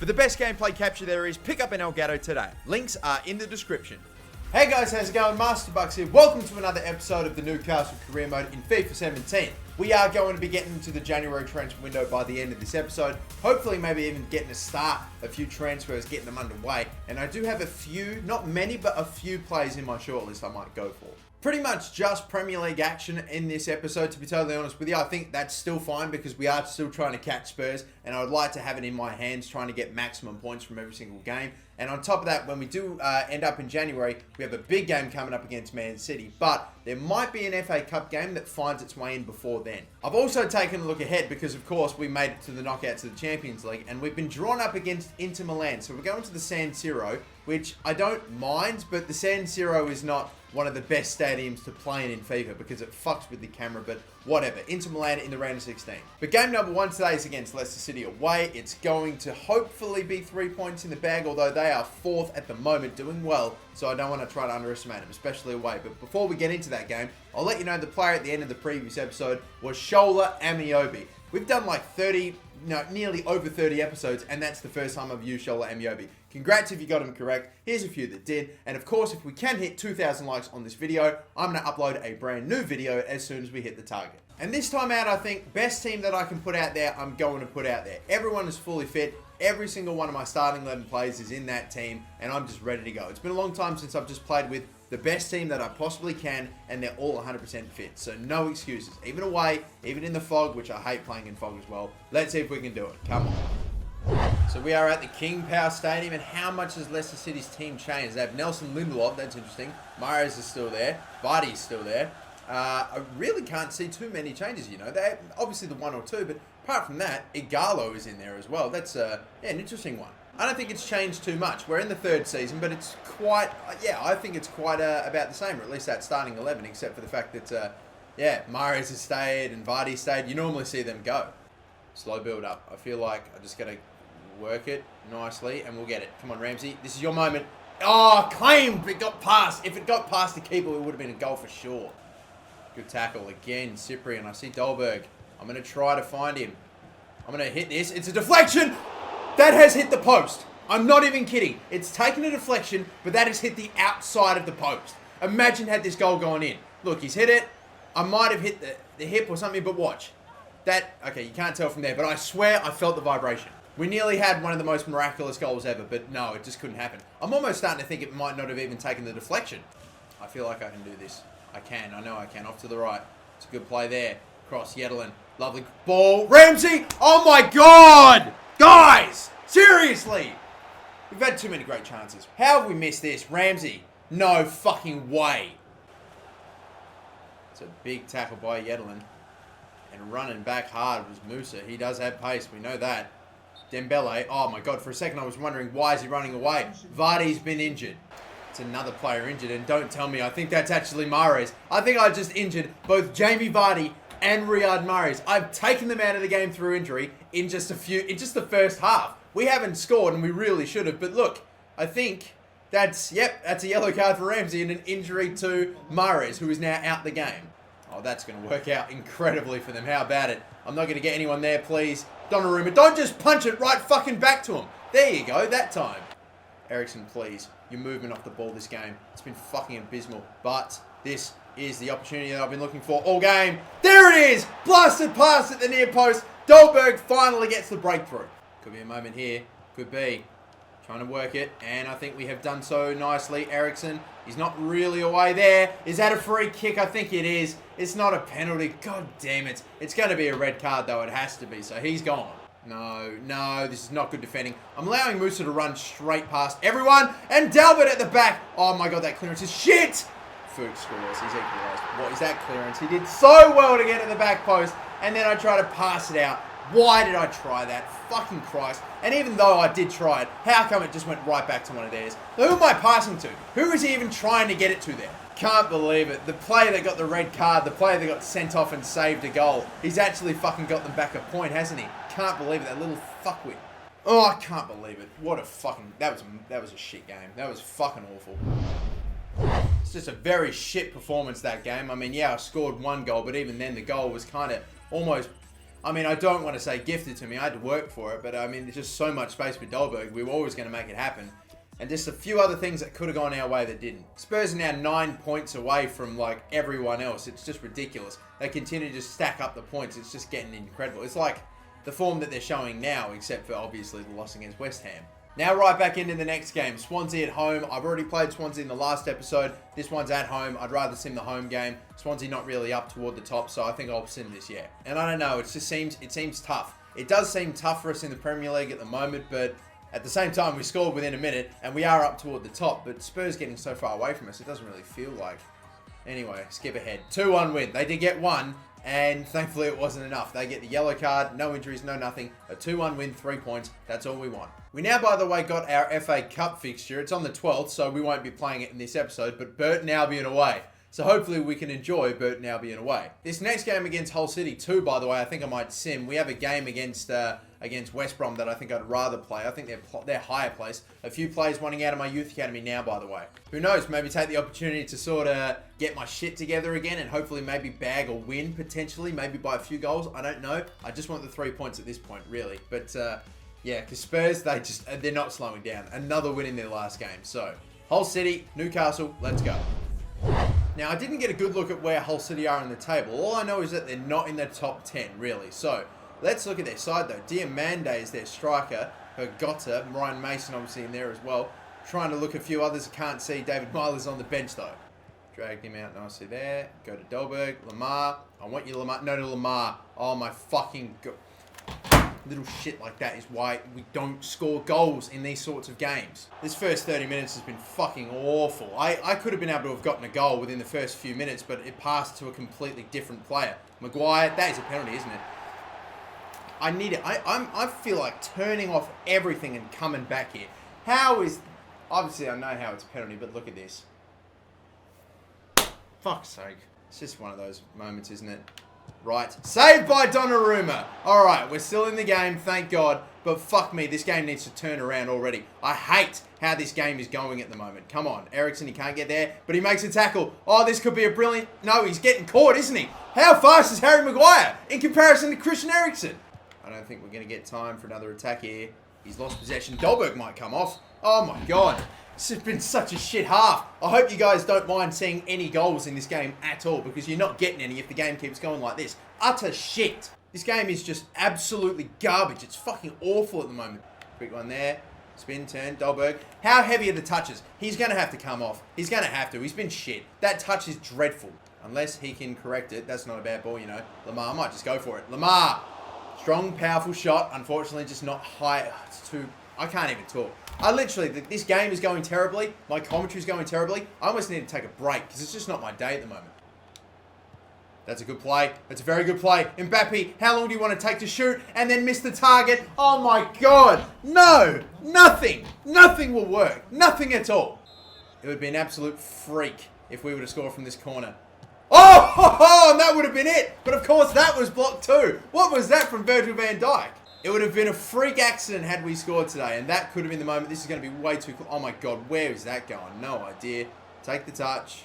For the best gameplay capture there is, pick up an Elgato today. Links are in the description. Hey guys, how's it going? Masterbucks here. Welcome to another episode of the Newcastle Career Mode in FIFA 17. We are going to be getting into the January transfer window by the end of this episode. Hopefully maybe even getting to start a few transfers, getting them underway. And I do have a few, not many, but a few players in my shortlist I might go for. Pretty much just Premier League action in this episode, to be totally honest with you. I think that's still fine because we are still trying to catch Spurs, and I would like to have it in my hands trying to get maximum points from every single game. And on top of that, when we do end up in January, we have a big game coming up against Man City, but there might be an FA Cup game that finds its way in before then. I've also taken a look ahead because, of course, we made it to the knockouts of the Champions League, and we've been drawn up against Inter Milan. So we're going to the San Siro, which I don't mind, but the San Siro is not one of the best stadiums to play in FIFA because it fucks with the camera, but whatever. Inter Milan in the round of 16. But game number one today is against Leicester City away. It's going to hopefully be 3 points in the bag, although they are fourth at the moment, doing well, so I don't want to try to underestimate them, especially away. But before we get into that game, I'll let you know the player at the end of the previous episode was Shola Amiobi. We've done like nearly over 30 episodes, and that's the first time I've used Shola Amiobi. Congrats if you got him correct. Here's a few that did. And of course, if we can hit 2,000 likes on this video, I'm going to upload a brand new video as soon as we hit the target. And this time out, I think best team that I can put out there, I'm going to put out there. Everyone is fully fit. Every single one of my starting 11 players is in that team, and I'm just ready to go. It's been a long time since I've just played with the best team that I possibly can, and they're all 100% fit. So no excuses. Even away, even in the fog, which I hate playing in fog as well. Let's see if we can do it. Come on. So we are at the King Power Stadium, and how much has Leicester City's team changed? They have Nelson Lindelof, that's interesting. Mahrez is still there. Vardy's still there. I really can't see too many changes, you know. They obviously the one or two, but apart from that, Igalo is in there as well. That's an interesting one. I don't think it's changed too much. We're in the third season, but it's quite, I think it's quite about the same, or at least that starting 11, except for the fact that, Mahrez has stayed and Vardy stayed. You normally see them go. Slow build up. I feel like I just got to work it nicely, and we'll get it. Come on, Ramsey. This is your moment. Oh, claimed. It got past. If it got past the keeper, it would have been a goal for sure. Good tackle again, Cyprian. I see Dolberg. I'm going to try to find him. I'm going to hit this. It's a deflection. That has hit the post. I'm not even kidding. It's taken a deflection, but that has hit the outside of the post. Imagine had this goal gone in. Look, he's hit it. I might have hit the hip or something, but watch. Okay, you can't tell from there, but I swear I felt the vibration. We nearly had one of the most miraculous goals ever, but no, it just couldn't happen. I'm almost starting to think it might not have even taken the deflection. I feel like I can do this. I can. I know I can. Off to the right. It's a good play there. Cross, Yedelin. Lovely ball. Ramsey! Oh my God! Guys! Seriously! We've had too many great chances. How have we missed this? Ramsey. No fucking way. It's a big tackle by Yedelin. And running back hard was Musa. He does have pace. We know that. Dembele. Oh my God. For a second I was wondering why is he running away. Vardy's been injured. It's another player injured, and don't tell me I think that's actually Mahrez. I think I just injured both Jamie Vardy and Riyad Mahrez. I've taken them out of the game through injury in just the first half. We haven't scored, and we really should have. But look, I think that's a yellow card for Ramsey and an injury to Mahrez, who is now out the game. Oh, that's going to work out incredibly for them. How about it? I'm not going to get anyone there, please. Donnarumma, don't just punch it right fucking back to him. There you go, that time. Eriksen, please. Your movement off the ball this game. It's been fucking abysmal. But this is the opportunity that I've been looking for all game. There it is! Blasted past at the near post. Dolberg finally gets the breakthrough. Could be a moment here. Could be. Trying to work it. And I think we have done so nicely. Eriksen, he's not really away there. Is that a free kick? I think it is. It's not a penalty. God damn it. It's going to be a red card though. It has to be. So he's gone. No, this is not good defending. I'm allowing Musa to run straight past everyone. And Dalbert at the back. Oh my God, that clearance is shit. Fuchs scores. He's equalised. What is that clearance? He did so well to get at the back post. And then I try to pass it out. Why did I try that? Fucking Christ. And even though I did try it, how come it just went right back to one of theirs? Who am I passing to? Who is he even trying to get it to there? Can't believe it. The player that got the red card, the player that got sent off and saved a goal, he's actually fucking got them back a point, hasn't he? Can't believe it. That little fuckwit. Oh, I can't believe it. What a fucking... That was a shit game. That was fucking awful. It's just a very shit performance, that game. I mean, yeah, I scored one goal, but even then the goal was kind of almost I mean, I don't want to say gifted to me. I had to work for it, but I mean, there's just so much space with Dolberg. We were always going to make it happen. And just a few other things that could have gone our way that didn't. Spurs are now 9 points away from like everyone else. It's just ridiculous. They continue to just stack up the points. It's just getting incredible. It's like the form that they're showing now, except for obviously the loss against West Ham. Now right back into the next game. Swansea at home. I've already played Swansea in the last episode. This one's at home. I'd rather sim the home game. Swansea not really up toward the top, so I think I'll sim this, yeah. And I don't know, it seems tough. It does seem tough for us in the Premier League at the moment, but at the same time, we scored within a minute, and we are up toward the top, but Spurs getting so far away from us, it doesn't really feel like. Anyway, skip ahead. 2-1 win. They did get one, and thankfully it wasn't enough. They get the yellow card, no injuries, no nothing. A 2-1 win, 3 points. That's all we want. We now, by the way, got our FA Cup fixture. It's on the 12th, so we won't be playing it in this episode, but Burton Albion away. So hopefully we can enjoy Burton Albion away. This next game against Hull City too, by the way, I think I might sim. We have a game against West Brom that I think I'd rather play. I think they're higher placed. A few players wanting out of my youth academy now, by the way. Who knows? Maybe take the opportunity to sort of get my shit together again and hopefully maybe bag a win potentially, maybe by a few goals. I don't know. I just want the 3 points at this point, really. But yeah, because Spurs, they're not slowing down. Another win in their last game. So Hull City, Newcastle, let's go. Now, I didn't get a good look at where Hull City are in the table. All I know is that they're not in the top 10, really. So, let's look at their side, though. Diamande is their striker. Hergota, Ryan Mason, obviously, in there as well. Trying to look at a few others. I can't see. David Myler's on the bench, though. Dragged him out nicely there. Go to Dolberg. Lamar. I want you, Lamar. No, to Lamar. Oh, my fucking God. Little shit like that is why we don't score goals in these sorts of games. This first 30 minutes has been fucking awful. I could have been able to have gotten a goal within the first few minutes, but it passed to a completely different player. Maguire, that is a penalty, isn't it? I need it. I feel like turning off everything and coming back here. How is... Obviously, I know how it's a penalty, but look at this. Fuck's sake. It's just one of those moments, isn't it? Right. Saved by Donnarumma. Alright, we're still in the game, thank God. But fuck me, this game needs to turn around already. I hate how this game is going at the moment. Come on, Eriksen, he can't get there, but he makes a tackle. Oh, this could be a brilliant... No, he's getting caught, isn't he? How fast is Harry Maguire in comparison to Christian Eriksen? I don't think we're going to get time for another attack here. He's lost possession. Dolberg might come off. Oh my God. This has been such a shit half. I hope you guys don't mind seeing any goals in this game at all, because you're not getting any if the game keeps going like this. Utter shit. This game is just absolutely garbage. It's fucking awful at the moment. Quick one there. Spin, turn, Dolberg. How heavy are the touches? He's going to have to come off. He's going to have to. He's been shit. That touch is dreadful. Unless he can correct it. That's not a bad ball, you know. Lamar might just go for it. Lamar. Strong, powerful shot. Unfortunately, just not high. It's too... I can't even talk. This game is going terribly. My commentary is going terribly. I almost need to take a break because it's just not my day at the moment. That's a good play. That's a very good play. Mbappe, how long do you want to take to shoot and then miss the target? Oh my God. No. Nothing. Nothing will work. Nothing at all. It would be an absolute freak if we were to score from this corner. Oh, and that would have been it. But of course, that was blocked too. What was that from Virgil van Dijk? It would have been a freak accident had we scored today, and that could have been the moment. This is going to be way too cool. Oh my God, where is that going? No idea. Take the touch.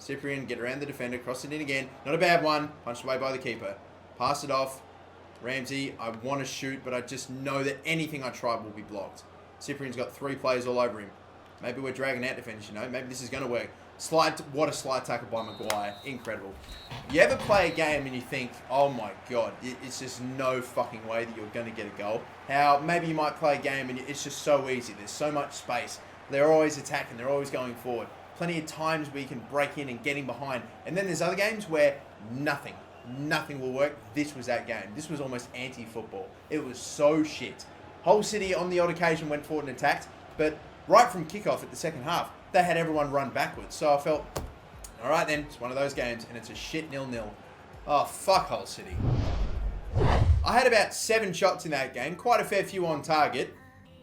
Cyprian, get around the defender, cross it in again. Not a bad one. Punched away by the keeper. Pass it off. Ramsey, I want to shoot, but I just know that anything I try will be blocked. Cyprian's got 3 players all over him. Maybe we're dragging out defenders, you know. Maybe this is going to work. What a slide tackle by Maguire. Incredible. You ever play a game and you think, oh my God, it's just no fucking way that you're going to get a goal. How maybe you might play a game and it's just so easy. There's so much space. They're always attacking. They're always going forward. Plenty of times where you can break in and get in behind. And then there's other games where nothing will work. This was that game. This was almost anti-football. It was so shit. Hull City on the odd occasion went forward and attacked, but right from kickoff at the second half, they had everyone run backwards. So I felt, all right then, it's one of those games, and it's a shit 0-0. Oh, fuck Hull City. I had about 7 shots in that game, quite a fair few on target.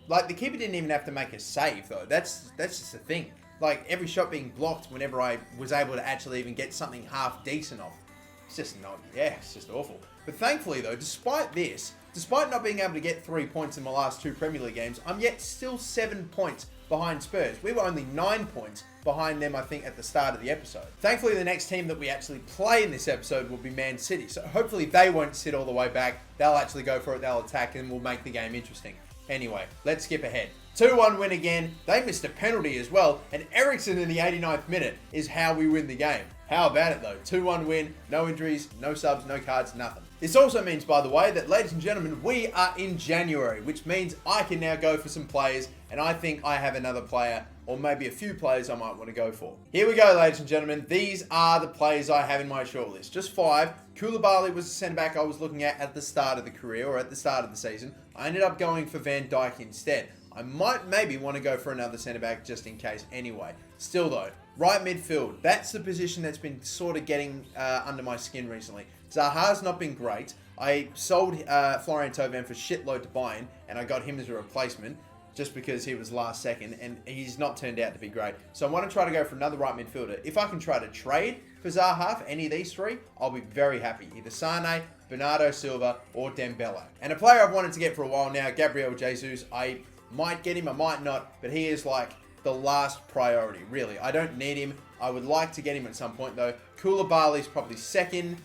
Like, the keeper didn't even have to make a save, though. That's just the thing. Like, every shot being blocked whenever I was able to actually even get something half decent off. It's just not, it's just awful. But thankfully, though, despite not being able to get 3 points in my last 2 Premier League games, I'm yet still 7 points behind Spurs. We were only 9 points behind them, I think, at the start of the episode. Thankfully, the next team that we actually play in this episode will be Man City. So hopefully they won't sit all the way back. They'll actually go for it, they'll attack, and we'll make the game interesting. Anyway, let's skip ahead. 2-1 win again. They missed a penalty as well, and Eriksen in the 89th minute is how we win the game. How about it though? 2-1 win, no injuries, no subs, no cards, nothing. This also means, by the way, that ladies and gentlemen, we are in January, which means I can now go for some players, and I think I have another player, or maybe a few players I might want to go for. Here we go, ladies and gentlemen. These are the players I have in my shortlist. Just 5. Koulibaly was the centre-back I was looking at the start of the career, or at the start of the season. I ended up going for Van Dijk instead. I might maybe want to go for another centre-back just in case anyway. Still though, right midfield, that's the position that's been sort of getting under my skin recently. Zaha's not been great. I sold Florian Thauvin for shitload to Bayern, and I got him as a replacement just because he was last second, and he's not turned out to be great. So I want to try to go for another right midfielder. If I can try to trade for Zaha, for any of these three, I'll be very happy. Either Sane, Bernardo Silva, or Dembele. And a player I've wanted to get for a while now, Gabriel Jesus. I might get him, I might not, but he is like the last priority, really. I don't need him. I would like to get him at some point though. Koulibaly's probably second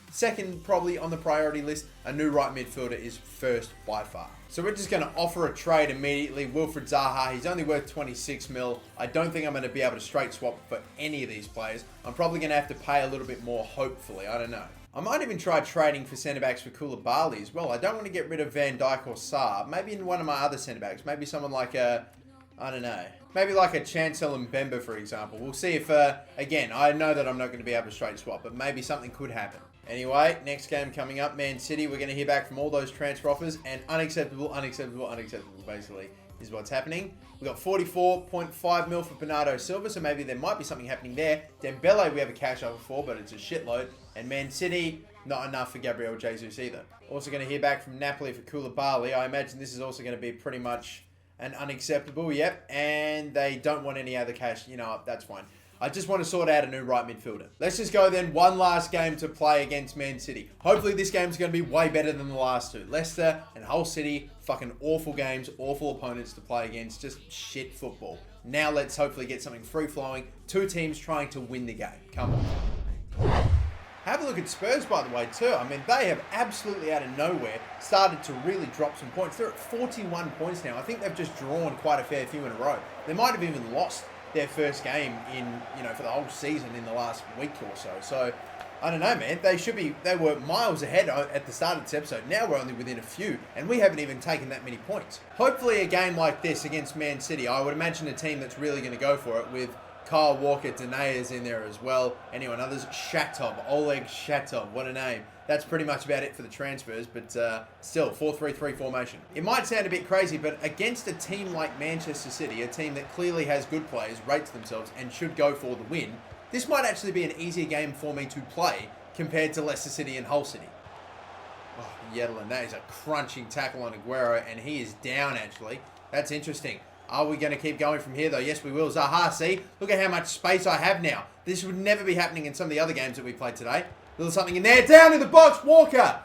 probably on the priority list. A new right midfielder is first by far. So we're just going to offer a trade immediately. Wilfried Zaha, he's only worth 26 mil. I don't think I'm going to be able to straight swap for any of these players. I'm probably going to have to pay a little bit more, hopefully. I don't know. I might even try trading for centre-backs for Koulibaly as well. I don't want to get rid of Van Dijk or Sarr. Maybe in one of my other centre-backs. Maybe someone like I don't know. Maybe like a Chancel Mbemba, for example. We'll see if, again, I know that I'm not going to be able to straight swap, but maybe something could happen. Anyway, next game coming up, Man City. We're going to hear back from all those transfer offers, and unacceptable, basically, is what's happening. We've got 44.5 mil for Bernardo Silva, so maybe there might be something happening there. Dembele, we have a cash offer for, but it's a shitload. And Man City, not enough for Gabriel Jesus either. Also going to hear back from Napoli for Koulibaly. I imagine this is also going to be pretty much an unacceptable, yep. And they don't want any other cash. You know, that's fine. I just want to sort out a new right midfielder. Let's just go then. One last game to play against Man City. Hopefully this game's going to be way better than the last two. Leicester and Hull City, fucking awful games, awful opponents to play against. Just shit football. Now let's hopefully get something free-flowing. Two teams trying to win the game. Come on. Have a look at Spurs, by the way, too. I mean, they have absolutely out of nowhere started to really drop some points. They're at 41 points now. I think they've just drawn quite a fair few in a row. They might have even lost their first game in, for the whole season in the last week or so. So, I don't know, man. They were miles ahead at the start of this episode. Now we're only within a few, and we haven't even taken that many points. Hopefully a game like this against Man City, I would imagine a team that's really going to go for it with Kyle Walker, Dene is in there as well. Anyone others? Shatov, Oleg Shatov, what a name. That's pretty much about it for the transfers, but still, 4-3-3 formation. It might sound a bit crazy, but against a team like Manchester City, a team that clearly has good players, rates themselves, and should go for the win, this might actually be an easier game for me to play compared to Leicester City and Hull City. Oh, Yedlin, that is a crunching tackle on Aguero, and he is down, actually. That's interesting. Are we going to keep going from here, though? Yes, we will. Zaha, see? Look at how much space I have now. This would never be happening in some of the other games that we played today. Little something in there. Down in the box, Walker!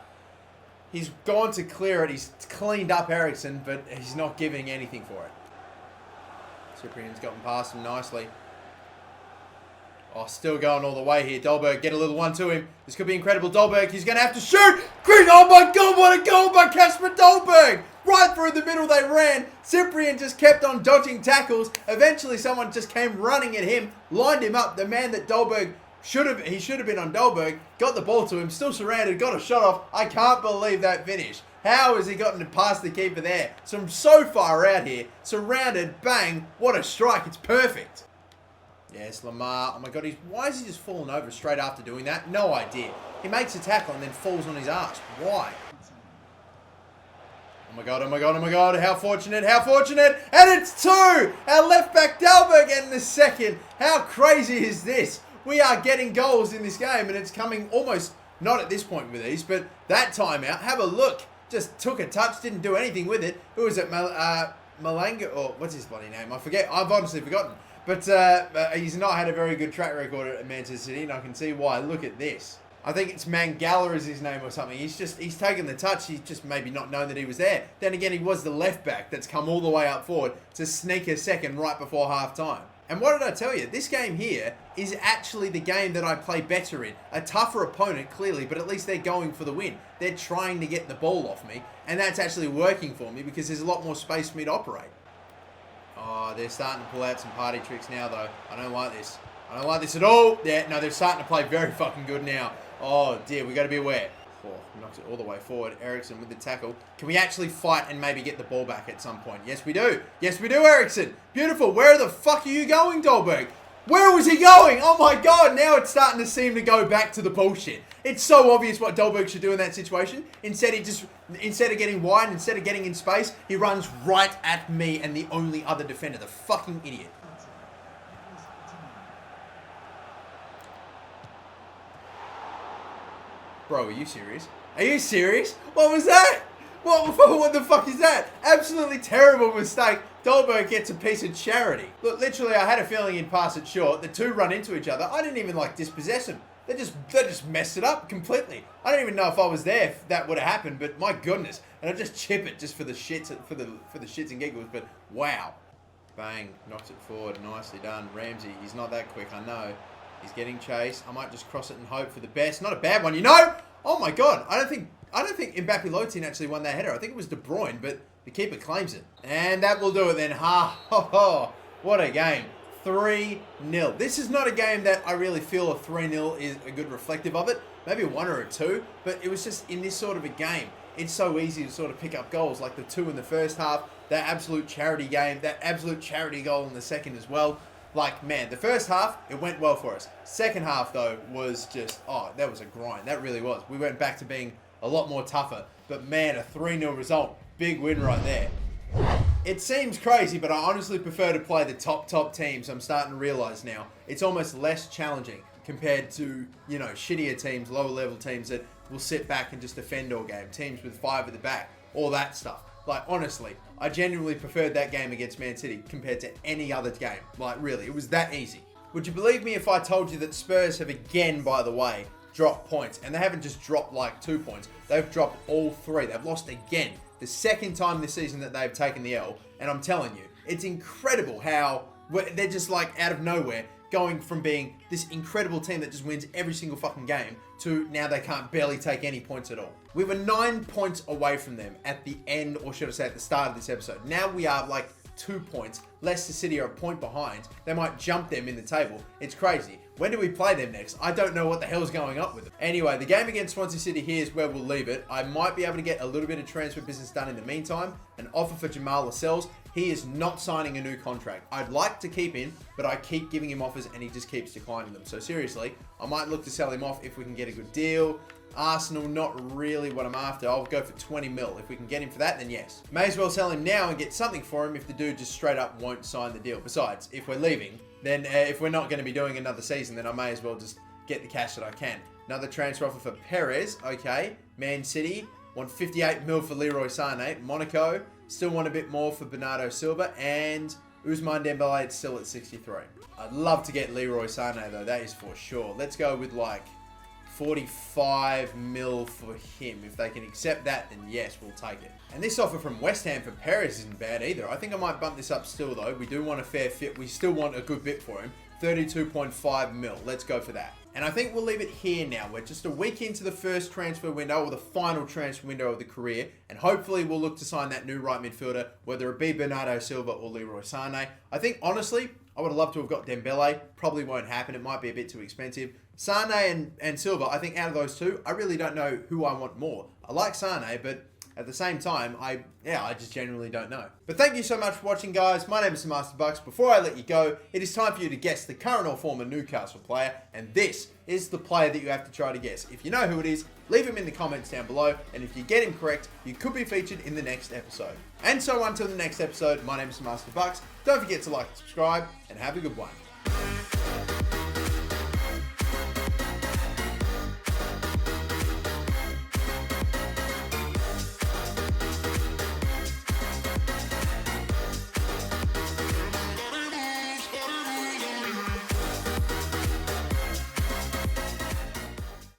He's gone to clear it. He's cleaned up Eriksen, but he's not giving anything for it. Cyprian's gotten past him nicely. Oh, still going all the way here. Dolberg, get a little one to him. This could be incredible. Dolberg, he's going to have to shoot. Green, oh my God, what a goal by Kasper Dolberg. Right through the middle they ran. Cyprian just kept on dodging tackles. Eventually someone just came running at him, lined him up. The man that Dolberg should have been on Dolberg, got the ball to him, still surrounded, got a shot off. I can't believe that finish. How has he gotten past the keeper there? So I'm so far out here, surrounded, bang, what a strike, it's perfect. Yes, Lamar. Oh my God, why is he just falling over straight after doing that? No idea. He makes a tackle and then falls on his ass. Why? Oh my God, oh my God, oh my God. How fortunate, how fortunate. And it's 2. Our left back Dolberg getting the second. How crazy is this? We are getting goals in this game and it's coming almost, not at this point with these, but that timeout. Have a look. Just took a touch, didn't do anything with it. Who was it? Malanga, or what's his bloody name? I forget. I've honestly forgotten. But he's not had a very good track record at Manchester City, and I can see why. Look at this. I think it's Mangala is his name or something. He's taken the touch. He's just maybe not known that he was there. Then again, he was the left back that's come all the way up forward to sneak a second right before half time. And what did I tell you? This game here is actually the game that I play better in. A tougher opponent, clearly, but at least they're going for the win. They're trying to get the ball off me, and that's actually working for me because there's a lot more space for me to operate. Oh, they're starting to pull out some party tricks now, though. I don't like this. I don't like this at all. Yeah, no, they're starting to play very fucking good now. Oh, dear, we got to be aware. Oh, knocks it all the way forward. Eriksson with the tackle. Can we actually fight and maybe get the ball back at some point? Yes, we do. Yes, we do, Eriksson. Beautiful. Where the fuck are you going, Dolberg? Where was he going? Oh, my God. Now it's starting to seem to go back to the bullshit. It's so obvious what Dolberg should do in that situation. Instead of getting wide, instead of getting in space, he runs right at me and the only other defender. The fucking idiot. Bro, are you serious? Are you serious? What was that? What the fuck is that? Absolutely terrible mistake. Dolberg gets a piece of charity. Look, literally, I had a feeling he'd pass it short. The two run into each other. I didn't even dispossess him. They just messed it up completely. I don't even know if I was there if that would have happened, but my goodness. And I just chip it just for the shits and giggles. But wow, bang, knocks it forward, nicely done. Ramsey, he's not that quick, I know. He's getting chased. I might just cross it and hope for the best. Not a bad one, you know? Oh my God. I don't think Mbappe Lotin actually won that header. I think it was De Bruyne, but the keeper claims it. And that will do it then. Ha ho ho. What a game. 3-0. This is not a game that I really feel a 3-0 is a good reflective of it. Maybe a 1 or a 2, but it was just in this sort of a game. It's so easy to sort of pick up goals, like the 2 in the first half, that absolute charity game, that absolute charity goal in the second as well. Like, man, the first half, it went well for us. Second half, though, was just, oh, that was a grind. That really was. We went back to being a lot more tougher. But, man, a 3-0 result. Big win right there. It seems crazy, but I honestly prefer to play the top teams. I'm starting to realise now. It's almost less challenging compared to, you know, shittier teams, lower level teams that will sit back and just defend all game. Teams with 5 at the back. All that stuff. Like, honestly, I genuinely preferred that game against Man City compared to any other game. Like, really, it was that easy. Would you believe me if I told you that Spurs have again, by the way, dropped points? And they haven't just dropped like 2 points. They've dropped all 3. They've lost again. The second time this season that they've taken the L. And I'm telling you, it's incredible how they're just like out of nowhere going from being this incredible team that just wins every single fucking game to now they can't barely take any points at all. We were 9 points away from them at the end, or should I say at the start of this episode. Now we are like 2 points. Leicester City are a point behind. They might jump them in the table. It's crazy. When do we play them next? I don't know what the hell's going up with them. Anyway, the game against Swansea City here is where we'll leave it. I might be able to get a little bit of transfer business done in the meantime. An offer for Jamal Lascelles. He is not signing a new contract. I'd like to keep him, but I keep giving him offers and he just keeps declining them. So seriously, I might look to sell him off if we can get a good deal. Arsenal, not really what I'm after. I'll go for 20 mil. If we can get him for that, then yes. May as well sell him now and get something for him if the dude just straight up won't sign the deal. Besides, if we're leaving, then if we're not going to be doing another season, then I may as well just get the cash that I can. Another transfer offer for Perez. Okay. Man City want 58 mil for Leroy Sané. Monaco still want a bit more for Bernardo Silva. And Ousmane Dembele, it's still at 63. I'd love to get Leroy Sané though. That is for sure. Let's go with like 45 mil for him. If they can accept that, then yes, we'll take it. And this offer from West Ham for Perez isn't bad either. I think I might bump this up still though. We do want a fair fit. We still want a good bit for him. 32.5 mil. Let's go for that. And I think we'll leave it here now. We're just a week into the first transfer window, or the final transfer window of the career. And hopefully we'll look to sign that new right midfielder, whether it be Bernardo Silva or Leroy Sané. I think, honestly, I would have loved to have got Dembele. Probably won't happen. It might be a bit too expensive. Sané and Silva, I think out of those two, I really don't know who I want more. I like Sané, but at the same time, I just genuinely don't know. But thank you so much for watching, guys. My name is Master Bucks. Before I let you go, it is time for you to guess the current or former Newcastle player, and this is the player that you have to try to guess. If you know who it is, leave him in the comments down below, and if you get him correct, you could be featured in the next episode. And so until the next episode, my name is Master Bucks. Don't forget to like and subscribe, and have a good one.